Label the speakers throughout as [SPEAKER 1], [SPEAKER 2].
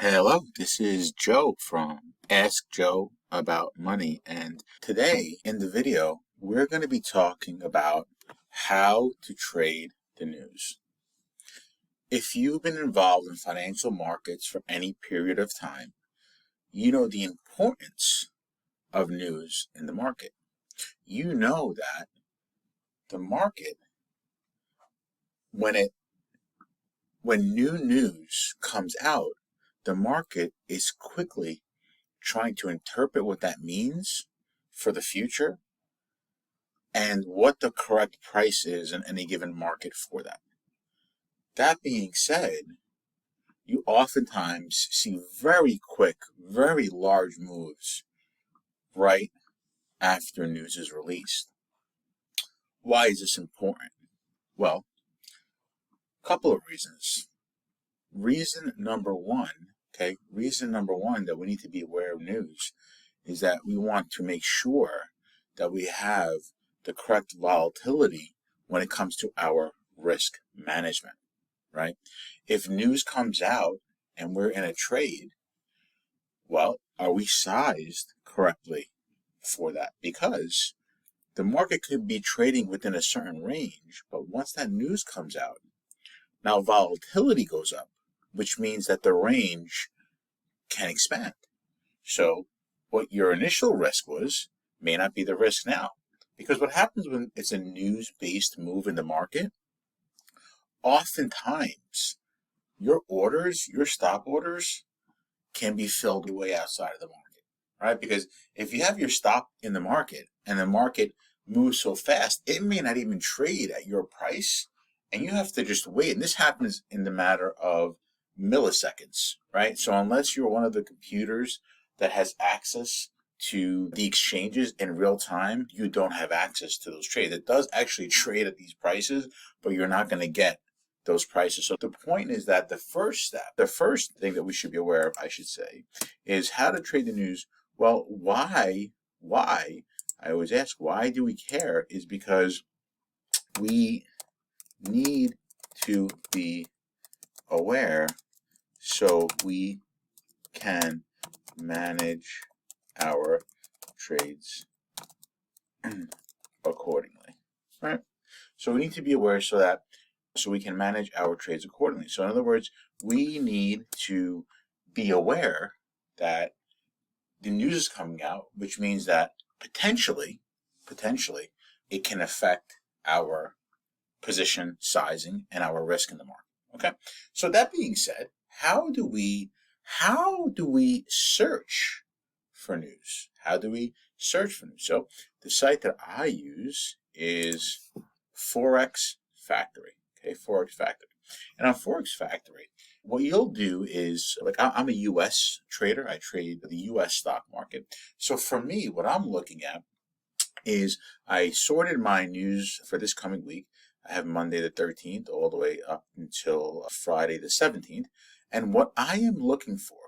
[SPEAKER 1] Hello, this is Joe from Ask Joe About Money, and today in the video we're going to be talking about how to trade the news. If you've been involved in financial markets for any period of time, you know the importance of news in the market. You know that the market, when new news comes out, the market is quickly trying to interpret what that means for the future and what the correct price is in any given market for that. That being said, you oftentimes see very quick, very large moves right after news is released. Why is this important? Well, a couple of reasons. Reason number one that we need to be aware of news is that we want to make sure that we have the correct volatility when it comes to our risk management, right? If news comes out and we're in a trade, well, are we sized correctly for that? Because the market could be trading within a certain range, but once that news comes out, now volatility goes up, which means that the range can expand. So what your initial risk was may not be the risk now. Because what happens when it's a news-based move in the market, oftentimes your stop orders can be filled way outside of the market, right? Because if you have your stop in the market and the market moves so fast, it may not even trade at your price, and you have to just wait. And this happens in the matter of milliseconds, right? So unless you're one of the computers that has access to the exchanges in real time, you don't have access to those trades. It does actually trade at these prices, but you're not going to get those prices. So the point is that the first thing that we should be aware of, I should say, is how to trade the news. Well, why? I always ask, why do we care? Is because we need to be aware so we can manage our trades accordingly, right? So we need to be aware so we can manage our trades accordingly. So in other words, we need to be aware that the news is coming out, which means that potentially it can affect our position sizing and our risk in the market. Okay. So that being said, how do we search for news? So the site that I use is Forex Factory. Okay, Forex Factory. And on Forex Factory, what you'll do is, like, I'm a U.S. trader. I trade the U.S. stock market. So for me, what I'm looking at is I sorted my news for this coming week. I have Monday the 13th all the way up until Friday the 17th. And what I am looking for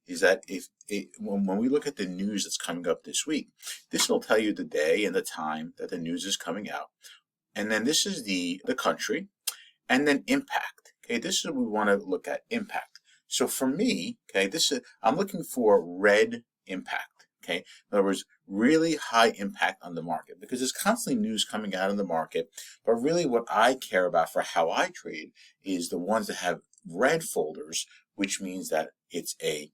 [SPEAKER 1] is that when we look at the news that's coming up this week, this will tell you the day and the time that the news is coming out. And then this is the country, and then impact. Okay, this is what we want to look at, impact. So for me, okay, I'm looking for red impact. Okay, in other words, really high impact on the market, because there's constantly news coming out in the market. But really what I care about for how I trade is the ones that have red folders, which means that it's a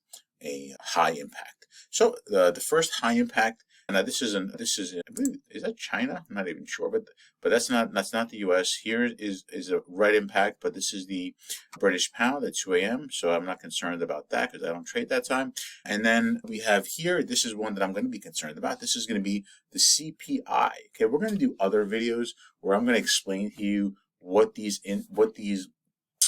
[SPEAKER 1] high impact. So the first high impact, now this is that China? I'm not even sure, but that's not the U.S. Here is a red impact, but this is the British pound at 2 a.m. So I'm not concerned about that because I don't trade that time. And then we have here, this is one that I'm going to be concerned about. This is going to be the CPI. Okay, we're going to do other videos where I'm going to explain to you what these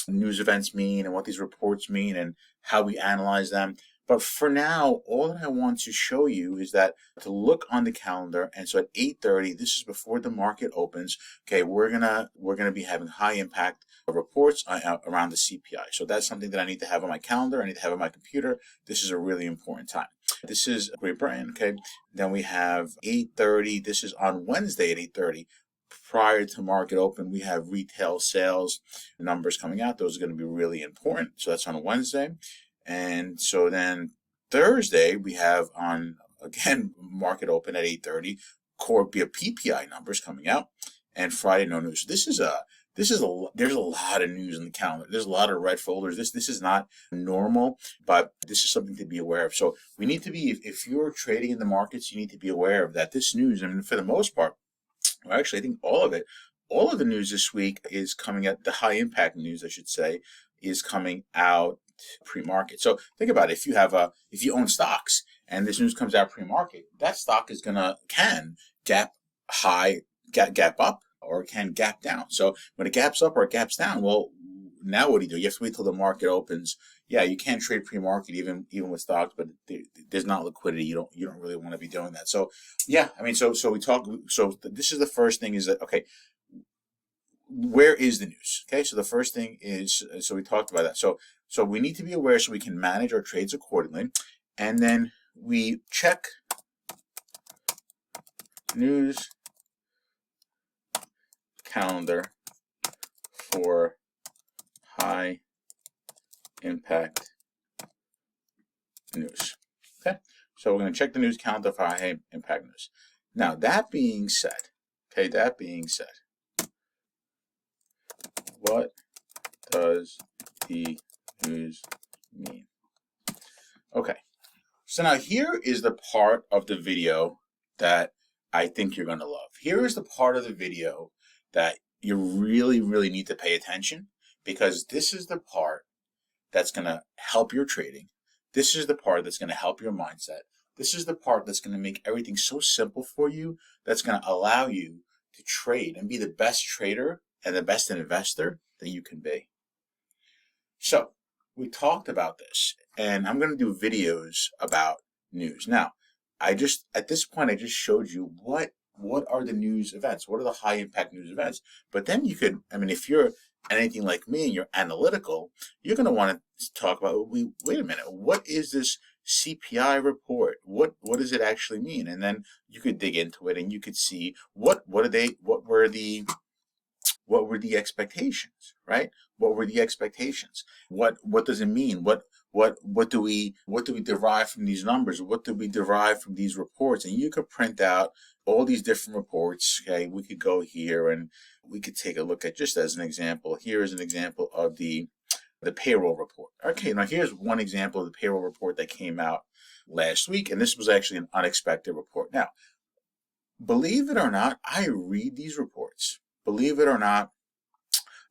[SPEAKER 1] news events mean and what these reports mean and how we analyze them. But for now, all that I want to show you is that to look on the calendar, and so at 8:30, this is before the market opens. Okay, we're gonna be having high impact reports around the CPI. So that's something that I need to have on my calendar. I need to have on my computer. This is a really important time. This is Great Britain. Okay, then we have 8:30. This is on Wednesday at 8:30. prior to market open, we have retail sales numbers coming out. Those are going to be really important. So that's on Wednesday. And so then Thursday, we have on, again, market open at 8:30, core PPI numbers coming out. And Friday, no news. There's a lot of news in the calendar. There's a lot of red folders. This is not normal, but this is something to be aware of. So we need to be, if you're trading in the markets, you need to be aware of that. This news, I mean, for the most part, well, actually, I think all of the news this week is coming out, the high impact news, I should say, is coming out pre-market. So think about it. If you own stocks and this news comes out pre-market, that stock is can gap high, gap up, or can gap down. So when it gaps up or it gaps down, well, now what do? You have to wait till the market opens. Yeah, you can trade pre-market even with stocks, but there's not liquidity. You don't really want to be doing that. So yeah, I mean, so this is the first thing, is that, okay, where is the news? Okay, so the first thing is, so we talked about that. So we need to be aware so we can manage our trades accordingly, and then we check news calendar for high impact news. Okay, so we're going to check the news calendar for high impact news. Now, that being said, what does the news mean? Okay, so now here is the part of the video that I think you're going to love. Here is the part of the video that you really, really need to pay attention, because this is the part that's going to help your trading. This is the part that's going to help your mindset. This is the part that's going to make everything so simple for you, that's going to allow you to trade and be the best trader and the best investor that you can be. So we talked about this, and I'm going to do videos about news. Now, at this point, I just showed you what are the news events, what are the high impact news events. But then you could, I mean, if you're anything like me and you're analytical, you're going to want to talk about, wait a minute, what is this CPI report? What does it actually mean? And then you could dig into it and you could see what were the expectations, right? What were the expectations? What does it mean? What do we derive from these numbers? What do we derive from these reports? And you could print out all these different reports. Okay, we could go here and we could take a look at, just as an example, here is an example of the payroll report. Okay, now here's one example of the payroll report that came out last week, and this was actually an unexpected report. Now, believe it or not, I read these reports. Believe it or not,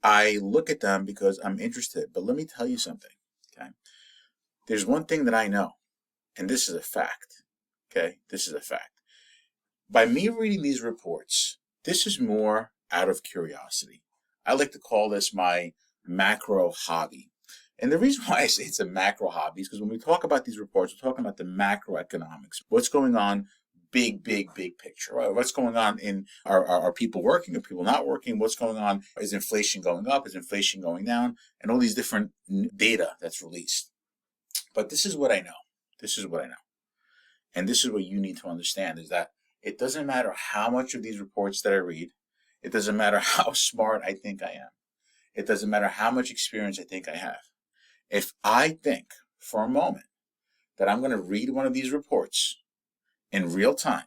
[SPEAKER 1] I look at them because I'm interested. But let me tell you something, okay? There's one thing that I know, and this is a fact, okay? This is a fact. By me reading these reports, this is more out of curiosity. I like to call this my macro hobby. And the reason why I say it's a macro hobby is because when we talk about these reports, we're talking about the macroeconomics. What's going on, big picture, right? What's going on in, are people working? Are people not working? What's going on? Is inflation going up? Is inflation going down? And all these different data that's released. But this is what I know. This is what I know. And this is what you need to understand, is that it doesn't matter how much of these reports that I read. It doesn't matter how smart I think I am. It doesn't matter how much experience I think I have. If I think for a moment that I'm going to read one of these reports in real time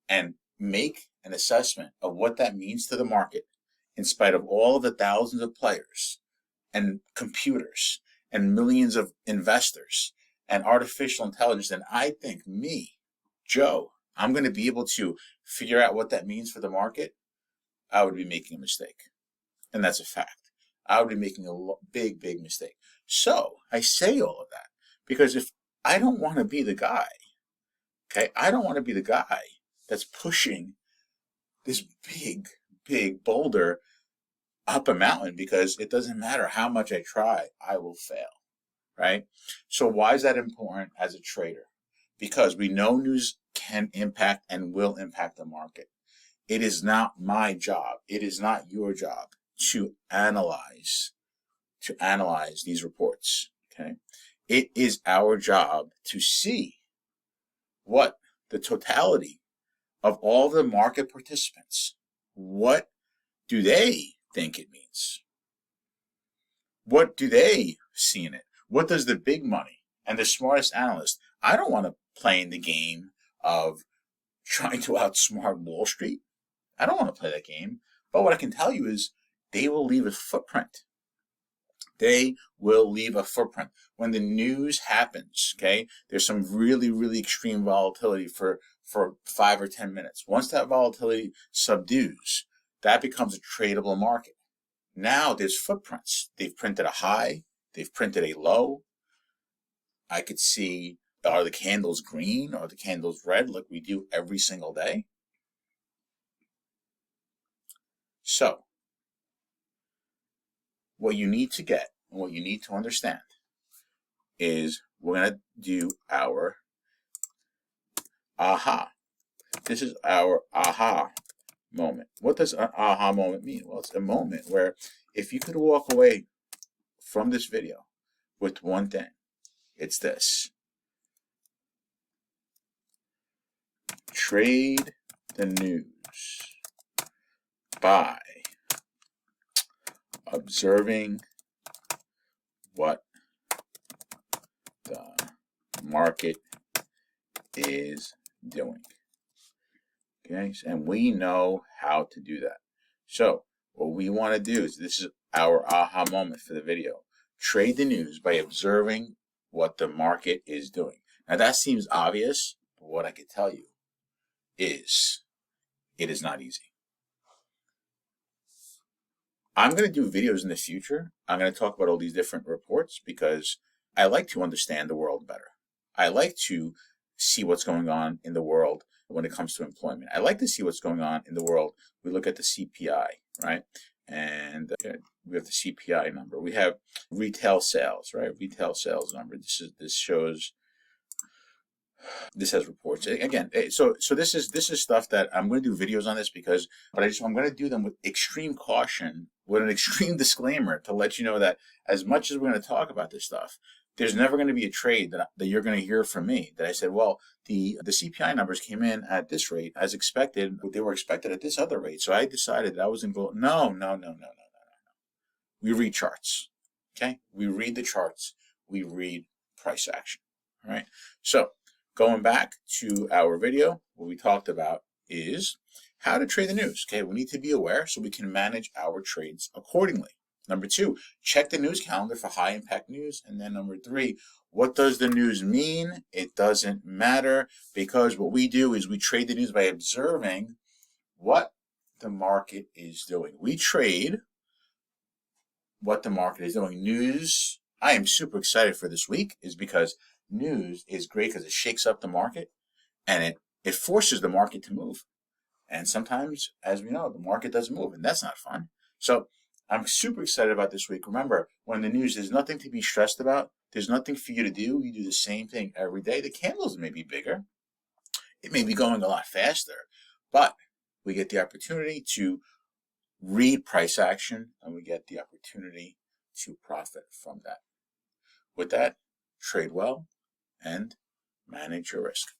[SPEAKER 1] and make an assessment of what that means to the market, in spite of all of the thousands of players and computers and millions of investors and artificial intelligence, and I think me, Joe, I'm going to be able to figure out what that means for the market, I would be making a mistake. And that's a fact. I would be making a big mistake. So I say all of that because if I don't want to be the guy, okay, I don't want to be the guy that's pushing this big boulder up a mountain, because it doesn't matter how much I try, I will fail, right? So why is that important as a trader? Because we know news can impact and will impact the market. It is not my job. It is not your job to analyze these reports, okay? It is our job to see what the totality of all the market participants, what do they think it means? What do they see in it? What does the big money and the smartest analyst? I don't want to play in the game of trying to outsmart Wall Street. I don't want to play that game. But what I can tell you is they will leave a footprint. They will leave a footprint. When the news happens, okay, there's some really, really extreme volatility for 5 or 10 minutes. Once that volatility subdues, that becomes a tradable market. Now there's footprints. They've printed a high. They've printed a low. I could see, are the candles green? Are the candles red like we do every single day? So, what you need to get and what you need to understand is we're going to do our aha. This is our aha moment. What does an aha moment mean? Well, it's a moment where if you could walk away from this video with one thing, it's this. Trade the news by observing what the market is doing. Okay, and we know how to do that. So what we want to do is, this is our aha moment for the video. Trade the news by observing what the market is doing. Now that seems obvious, but what I can tell you is it is not easy. I'm going to do videos in the future. I'm going to talk about all these different reports because I like to understand the world better. I like to see what's going on in the world when it comes to employment. I like to see what's going on in the world. We look at the CPI, right? And we have the CPI number. We have retail sales, right? Retail sales number. This shows. This has reports again. So this is stuff that I'm going to do videos on this because, but I'm going to do them with extreme caution, with an extreme disclaimer to let you know that as much as we're going to talk about this stuff, there's never going to be a trade that you're going to hear from me that I said, well, the CPI numbers came in at this rate as expected, but they were expected at this other rate. So I decided that I was going to go, no. We read charts, okay? We read the charts. We read price action, all right? So going back to our video, what we talked about is how to trade the news, okay? We need to be aware so we can manage our trades accordingly. Number 2, check the news calendar for high impact news. And then number 3, what does the news mean? It doesn't matter, because what we do is we trade the news by observing what the market is doing. We trade what the market is doing. News, I am super excited for this week, is because news is great because it shakes up the market and it forces the market to move. And sometimes, as we know, the market doesn't move, and that's not fun. So I'm super excited about this week. Remember, when the news, there's nothing to be stressed about. There's nothing for you to do. You do the same thing every day. The candles may be bigger. It may be going a lot faster, but we get the opportunity to read price action, and we get the opportunity to profit from that. With that, trade well and manage your risk.